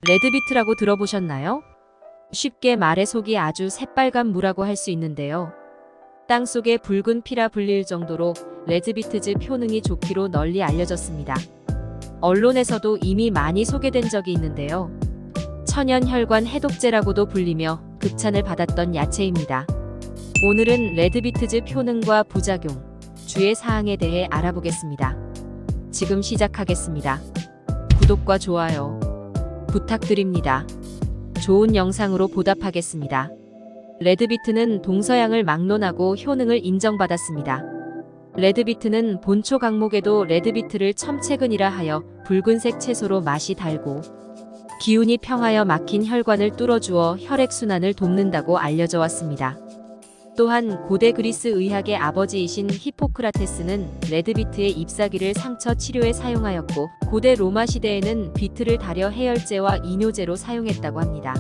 레드비트라고 들어보셨나요? 쉽게 말해 속이 아주 새빨간 무라고 할 수 있는데요. 땅속에 붉은 피라 불릴 정도로 레드비트즙 효능이 좋기로 널리 알려졌습니다. 언론에서도 이미 많이 소개된 적이 있는데요. 천연 혈관 해독제라고도 불리며 극찬을 받았던 야채입니다. 오늘은 레드비트즙 효능과 부작용, 주의 사항에 대해 알아보겠습니다. 지금 시작하겠습니다. 구독과 좋아요 부탁드립니다. 좋은 영상으로 보답하겠습니다. 레드비트는 동서양을 막론하고 효능을 인정받았습니다. 레드비트는 본초 강목에도 레드비트를 첨채근이라 하여 붉은색 채소로 맛이 달고 기운이 평하여 막힌 혈관을 뚫어주어 혈액순환을 돕는다고 알려져 왔습니다. 또한 고대 그리스 의학의 아버지이신 히포크라테스는 레드비트의 잎사귀를 상처 치료에 사용하였고 고대 로마 시대에는 비트를 달여 해열제와 이뇨제로 사용했다고 합니다.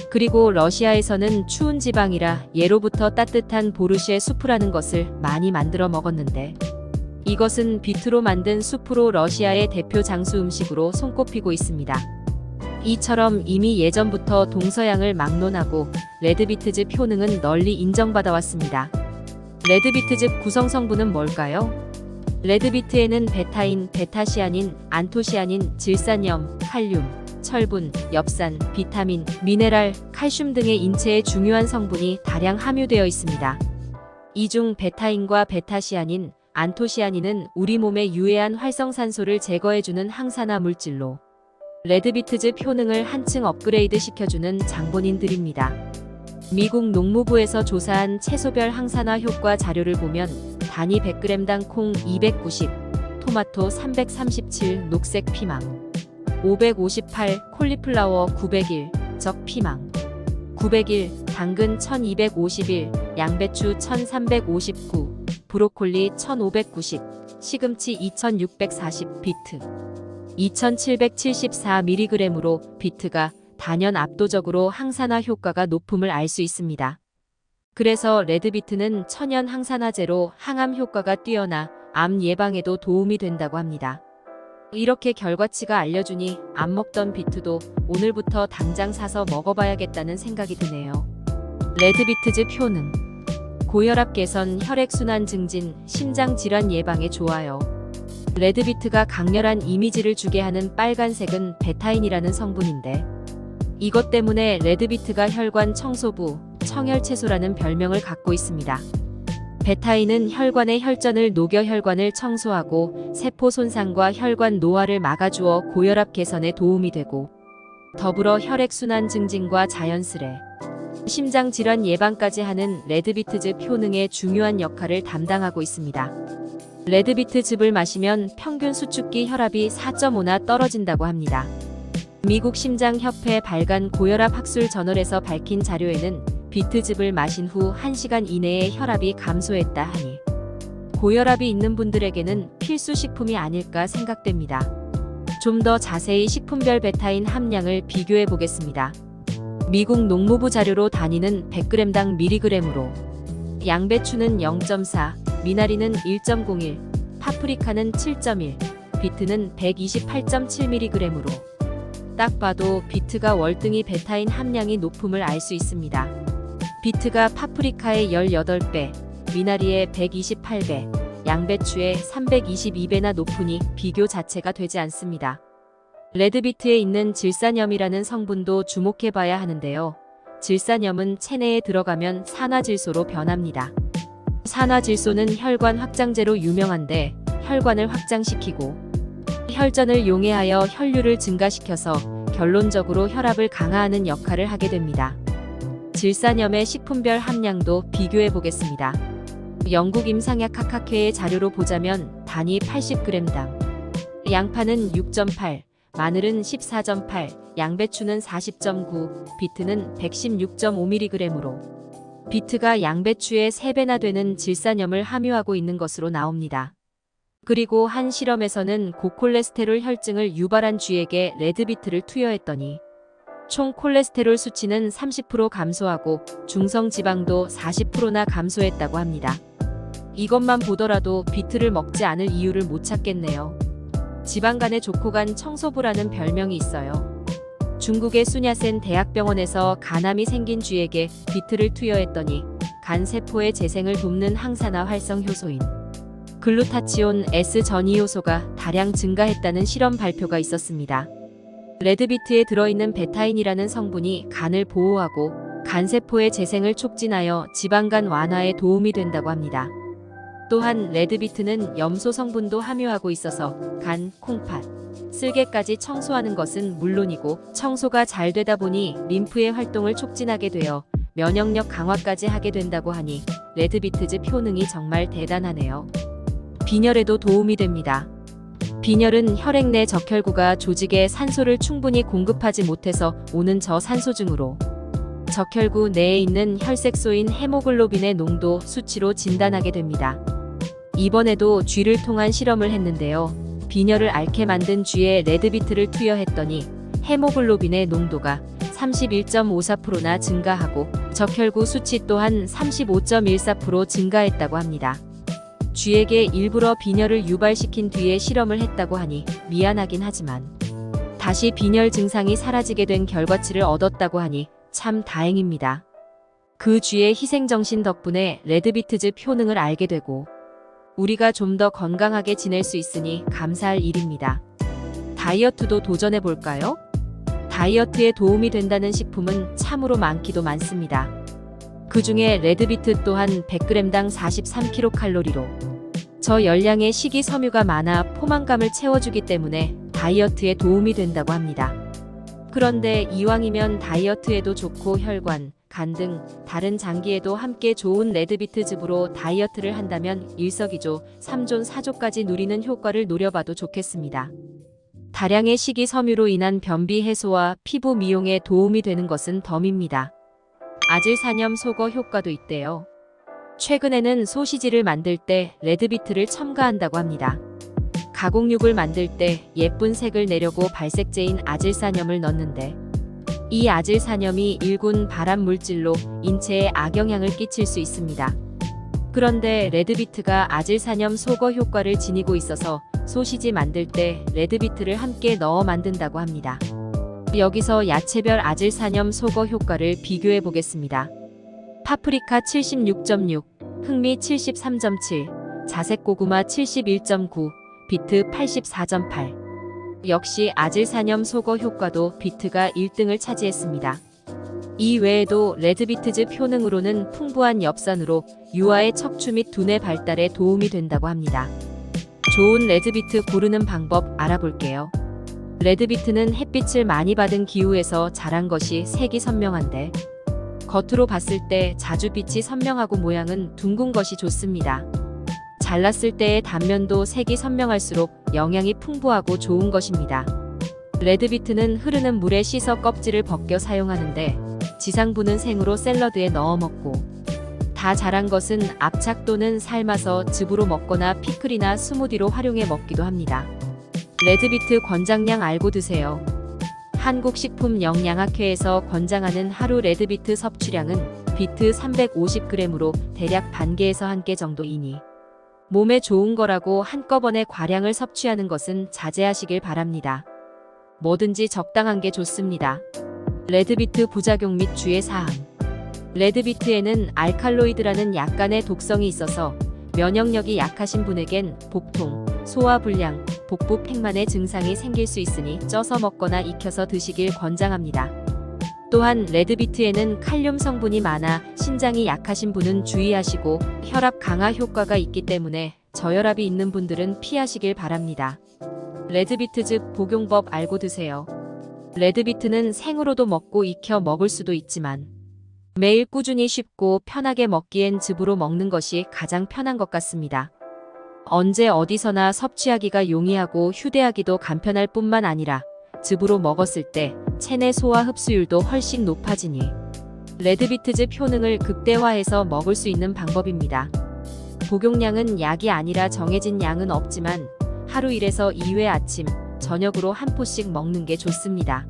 그리고 러시아에서는 추운 지방이라 예로부터 따뜻한 보르시의 수프라는 것을 많이 만들어 먹었는데 이것은 비트로 만든 수프로 러시아의 대표 장수 음식으로 손꼽히고 있습니다. 이처럼 이미 예전부터 동서양을 막론하고 레드비트즙 효능은 널리 인정받아 왔습니다. 레드비트즙 구성 성분은 뭘까요? 레드비트에는 베타인, 베타시아닌, 안토시아닌, 질산염, 칼륨, 철분, 엽산, 비타민, 미네랄, 칼슘 등의 인체에 중요한 성분이 다량 함유되어 있습니다. 이 중 베타인과 베타시아닌, 안토시아닌은 우리 몸에 유해한 활성산소를 제거해주는 항산화 물질로 레드비트즙 효능을 한층 업그레이드 시켜주는 장본인들입니다. 미국 농무부에서 조사한 채소별 항산화 효과 자료를 보면 단위 100g당 콩 290, 토마토 337, 녹색 피망 558, 콜리플라워 901, 적 피망 901, 당근 1251, 양배추 1359, 브로콜리 1590, 시금치 2640, 비트 2774mg으로 비트가 단연 압도적으로 항산화 효과가 높음을 알 수 있습니다. 그래서 레드비트는 천연 항산화제로 항암 효과가 뛰어나 암 예방에도 도움이 된다고 합니다. 이렇게 결과치가 알려주니 안 먹던 비트도 오늘부터 당장 사서 먹어봐야겠다는 생각이 드네요. 레드비트즙 효능. 고혈압 개선, 혈액순환 증진, 심장질환 예방에 좋아요. 레드비트가 강렬한 이미지를 주게 하는 빨간색은 베타인이라는 성분인데 이것 때문에 레드비트가 혈관 청소부, 청혈채소라는 별명을 갖고 있습니다. 베타인은 혈관의 혈전을 녹여 혈관을 청소하고 세포 손상과 혈관 노화를 막아주어 고혈압 개선에 도움이 되고 더불어 혈액순환 증진과 자연스레 심장질환 예방까지 하는 레드비트즙 효능에 중요한 역할을 담당하고 있습니다. 레드비트즙을 마시면 평균 수축기 혈압이 4.5나 떨어진다고 합니다. 미국 심장협회 발간 고혈압 학술 저널에서 밝힌 자료에는 비트즙을 마신 후 1시간 이내에 혈압이 감소했다 하니 고혈압이 있는 분들에게는 필수 식품이 아닐까 생각됩니다. 좀 더 자세히 식품별 베타인 함량을 비교해 보겠습니다. 미국 농무부 자료로 단위는 100g당 mg으로 양배추는 0.4, 미나리는 1.01, 파프리카는 7.1, 비트는 128.7mg으로 딱 봐도 비트가 월등히 베타인 함량이 높음을 알 수 있습니다. 비트가 파프리카의 18배, 미나리의 128배, 양배추의 322배나 높으니 비교 자체가 되지 않습니다. 레드비트에 있는 질산염이라는 성분도 주목해봐야 하는데요. 질산염은 체내에 들어가면 산화질소로 변합니다. 산화질소는 혈관 확장제로 유명한데 혈관을 확장시키고 혈전을 용해하여 혈류를 증가시켜서 결론적으로 혈압을 강화하는 역할을 하게 됩니다. 질산염의 식품별 함량도 비교해 보겠습니다. 영국 임상약 학학회의 자료로 보자면 단위 80g당 양파는 6.8, 마늘은 14.8, 양배추는 40.9, 비트는 116.5mg으로 비트가 양배추의 3배나 되는 질산염을 함유하고 있는 것으로 나옵니다. 그리고 한 실험에서는 고콜레스테롤 혈증을 유발한 쥐에게 레드비트를 투여했더니 총 콜레스테롤 수치는 30% 감소하고 중성 지방도 40%나 감소했다고 합니다. 이것만 보더라도 비트를 먹지 않을 이유를 못 찾겠네요. 지방간의 족호간 청소부라는 별명이 있어요. 중국의 수냐센 대학병원에서 간암이 생긴 쥐에게 비트를 투여했더니 간 세포의 재생을 돕는 항산화 활성 효소인 글루타치온 S 전이효소가 다량 증가했다는 실험 발표가 있었습니다. 레드비트에 들어있는 베타인이라는 성분이 간을 보호하고 간세포의 재생을 촉진하여 지방간 완화에 도움이 된다고 합니다. 또한 레드비트는 염소 성분도 함유하고 있어서 간, 콩팥, 쓸개까지 청소하는 것은 물론이고 청소가 잘 되다 보니 림프의 활동을 촉진하게 되어 면역력 강화까지 하게 된다고 하니 레드비트즙 효능이 정말 대단하네요. 빈혈에도 도움이 됩니다. 빈혈은 혈액 내 적혈구가 조직에 산소를 충분히 공급하지 못해서 오는 저산소증으로 적혈구 내에 있는 혈색소인 헤모글로빈의 농도 수치로 진단하게 됩니다. 이번에도 쥐를 통한 실험을 했는데요. 빈혈을 앓게 만든 쥐에 레드비트를 투여했더니 헤모글로빈의 농도가 31.54%나 증가하고 적혈구 수치 또한 35.14% 증가했다고 합니다. 쥐에게 일부러 빈혈을 유발시킨 뒤에 실험을 했다고 하니 미안하긴 하지만 다시 빈혈 증상이 사라지게 된 결과치를 얻었다고 하니 참 다행입니다. 그 쥐의 희생정신 덕분에 레드비트즙 효능을 알게 되고 우리가 좀 더 건강하게 지낼 수 있으니 감사할 일입니다. 다이어트도 도전해볼까요? 다이어트에 도움이 된다는 식품은 참으로 많기도 많습니다. 그 중에 레드비트 또한 100g당 43kcal로 저열량의 식이섬유가 많아 포만감을 채워주기 때문에 다이어트에 도움이 된다고 합니다. 그런데 이왕이면 다이어트에도 좋고 혈관, 간 등 다른 장기에도 함께 좋은 레드비트즙으로 다이어트를 한다면 일석이조 3존 4조까지 누리는 효과를 노려봐도 좋겠습니다. 다량의 식이섬유로 인한 변비 해소와 피부 미용에 도움이 되는 것은 덤입니다. 아질산염 소거 효과도 있대요. 최근에는 소시지를 만들 때 레드비트를 첨가한다고 합니다. 가공육을 만들 때 예쁜 색을 내려고 발색제인 아질산염을 넣는데 이 아질산염이 일군 발암 물질로 인체에 악영향을 끼칠 수 있습니다. 그런데 레드비트가 아질산염 소거 효과를 지니고 있어서 소시지 만들 때 레드비트를 함께 넣어 만든다고 합니다. 여기서 야채별 아질산염 소거 효과를 비교해 보겠습니다. 파프리카 76.6, 흑미 73.7, 자색고구마 71.9, 비트 84.8. 역시 아질산염 소거 효과도 비트가 1등을 차지했습니다. 이 외에도 레드비트즙 효능으로는 풍부한 엽산으로 유아의 척추 및 두뇌 발달에 도움이 된다고 합니다. 좋은 레드비트 고르는 방법 알아볼게요. 레드비트는 햇빛을 많이 받은 기후에서 자란 것이 색이 선명한데 겉으로 봤을 때 자주빛이 선명하고 모양은 둥근 것이 좋습니다. 잘랐을 때의 단면도 색이 선명할수록 영양이 풍부하고 좋은 것입니다. 레드비트는 흐르는 물에 씻어 껍질을 벗겨 사용하는데 지상부는 생으로 샐러드에 넣어 먹고 다 자란 것은 압착 또는 삶아서 즙으로 먹거나 피클이나 스무디로 활용해 먹기도 합니다. 레드비트 권장량 알고 드세요. 한국식품영양학회에서 권장하는 하루 레드비트 섭취량은 비트 350g으로 대략 반 개에서 한 개 정도이니 몸에 좋은 거라고 한꺼번에 과량을 섭취하는 것은 자제하시길 바랍니다. 뭐든지 적당한 게 좋습니다. 레드비트 부작용 및 주의사항. 레드비트에는 알칼로이드라는 약간의 독성이 있어서 면역력이 약하신 분에겐 복통, 소화불량, 복부 팽만의 증상이 생길 수 있으니 쪄서 먹거나 익혀서 드시길 권장합니다. 또한 레드비트에는 칼륨 성분이 많아 신장이 약하신 분은 주의하시고 혈압 강화 효과가 있기 때문에 저혈압이 있는 분들은 피하시길 바랍니다. 레드비트즙 복용법 알고 드세요. 레드비트는 생으로도 먹고 익혀 먹을 수도 있지만 매일 꾸준히 쉽고 편하게 먹기엔 즙으로 먹는 것이 가장 편한 것 같습니다. 언제 어디서나 섭취하기가 용이하고 휴대하기도 간편할 뿐만 아니라 즙으로 먹었을 때 체내 소화 흡수율도 훨씬 높아지니 레드비트즙 효능을 극대화해서 먹을 수 있는 방법입니다. 복용량은 약이 아니라 정해진 양은 없지만 하루 1에서 2회 아침, 저녁으로 한 포씩 먹는 게 좋습니다.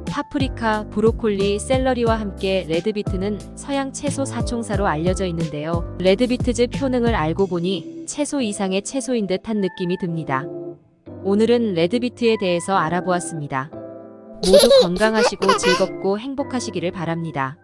파프리카, 브로콜리, 샐러리와 함께 레드비트는 서양 채소 사총사로 알려져 있는데요. 레드비트즙 효능을 알고 보니 채소 이상의 채소인 듯한 느낌이 듭니다. 오늘은 레드비트에 대해서 알아보았습니다. 모두 건강하시고 즐겁고 행복하시기를 바랍니다.